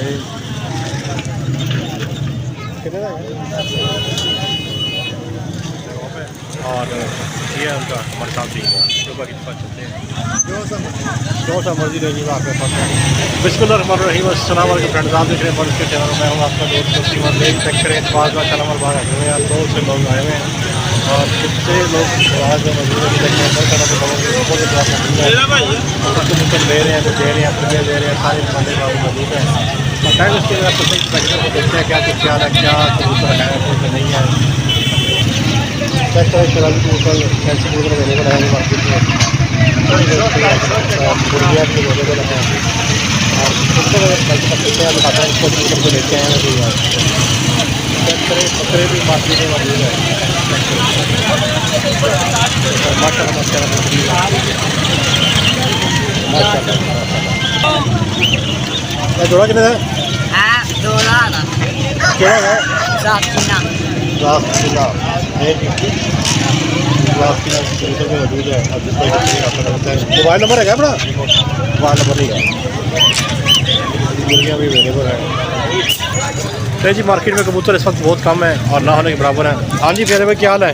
और ये है उनका हमारे साथ भी जो बाकी पास चलते हैं जो सा मर्जी रहेगी वहाँ पे पास बिस्मिल्लाहिर्रहमानिर्रहीम। अस्सलाम वालेकुम फ्रेंड्स, आप देख रहे हैं बर्ड के चैनल में हूँ आपका दोस्त मुस्लिम देख सकते हैं बाद का शालीमार बाग आए हुए हैं। यहाँ 2 से लोग आए हुए हैं और कितने लोग आज में मौजूद है देखने में कबूतर ले रहे हैं तो दे रहे हैं खुले दे रहे हैं सारे खाने का मौजूद है। और टाइम उसके बाद देखते हैं क्या कुछ क्या है क्या कबूतर है कुछ नहीं है। कैसे शराबी कबूतर कैसे कबूतर अवेलेबल है मार्केट में मुर्गियाँ भी अवेलेबल हैं और दिखाते हैं इसको कबूतर को लेते हैं बकरे भी मार्केट में मौजूद है। माशाल्लाह माशाल्लाह जोड़ा कितने है? क्या है? 10 किलो मौजूद है। अब जिसको मोबाइल नंबर है क्या अपना? मोबाइल नंबर नहीं है। मुर्गियाँ भी अवेलेबल है। तो जी मार्केट में कबूतर इस वक्त बहुत कम है और ना होने के बराबर है। हाँ जी फेरे में क्या हाल है?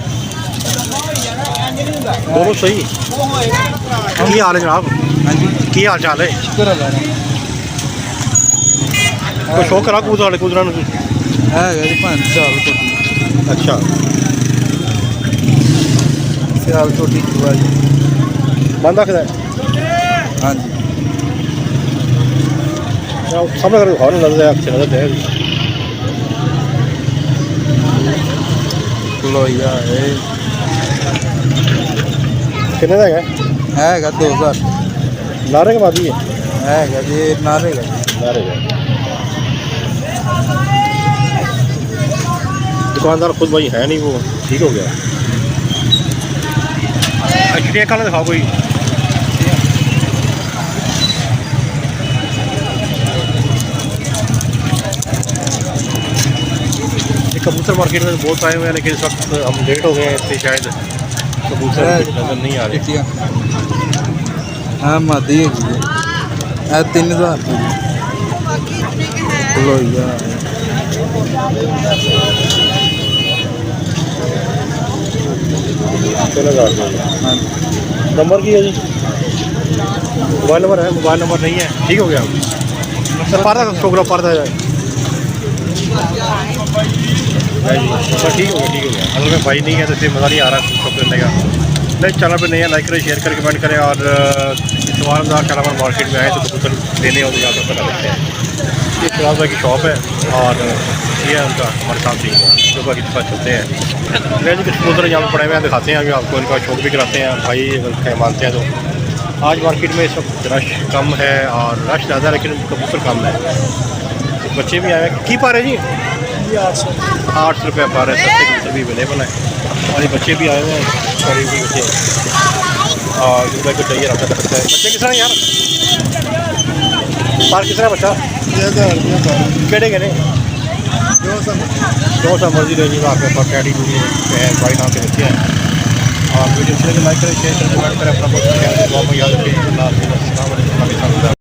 दोनों सही की हाल है जनाब? हाँ जी की हाल चाल है? कोई शौक करा कबूतर वाले कबूतर अच्छा सियाल छोटी बंदा किधर? हाँ जी सामने कर दिखाओ नजर है अच्छी नजर है लोहिया है कितने का है 2000 नारे के बाद ही है जी नारे का दुकानदार खुद भाई है नहीं वो ठीक हो गया। चिड़िया खाना दिखाओ कोई कबूतर मार्केट में बहुत आए हुए हैं लेकिन इस वक्त हम लेट हो गए हैं इसलिए शायद कबूतर नजर नहीं आ रहे। हाँ मादी 3000 नंबर की है जी? मोबाइल नंबर है? मोबाइल नंबर नहीं है ठीक हो गया। सर पारदा प्रोग्राम पारदा जाए ठीक हो गया। अगर मैं भाई नहीं है तो फिर मज़ा नहीं आ रहा शॉप करने का। नहीं चैनल पे नहीं है लाइक करें शेयर करें कमेंट करें और इतवारदार शालीमार मार्केट में आए तो कबूतर लेने हो तो यहाँ पर पता लगते हैं। ये फ़िलहाल भाई की शॉप है और ये है उनका हमारे साथ ही जो बाकी के साथ चलते हैं। वैसे कुछ कबूतर यहाँ पर पड़े हुए हैं दिखाते हैं अभी आपको इनका शौक भी कराते हैं भाई अगर मानते हैं तो। आज मार्केट में इस वक्त रश कम है और रश ज़्यादा है लेकिन कबूतर कम है। बच्चे भी आए हैं की पा रहे जी 800 रुपये पा रहे हैं। सस्ते कबूतर भी अवेलेबल हैं और ये बच्चे भी आए हुए हैं सारे भी बच्चे और जिनका को चाहिए रखा सकता है। बच्चे किस तरह यार पार किस तरह बच्चा केड़े कहने जो सा मर्जी रहेगी वहाँ पे कैडी भाई नाम के बच्चे हैं। और वीडियो अच्छे लगे लाइक करें शेयर करें कमेंट करें अपना बहुत याद रखें।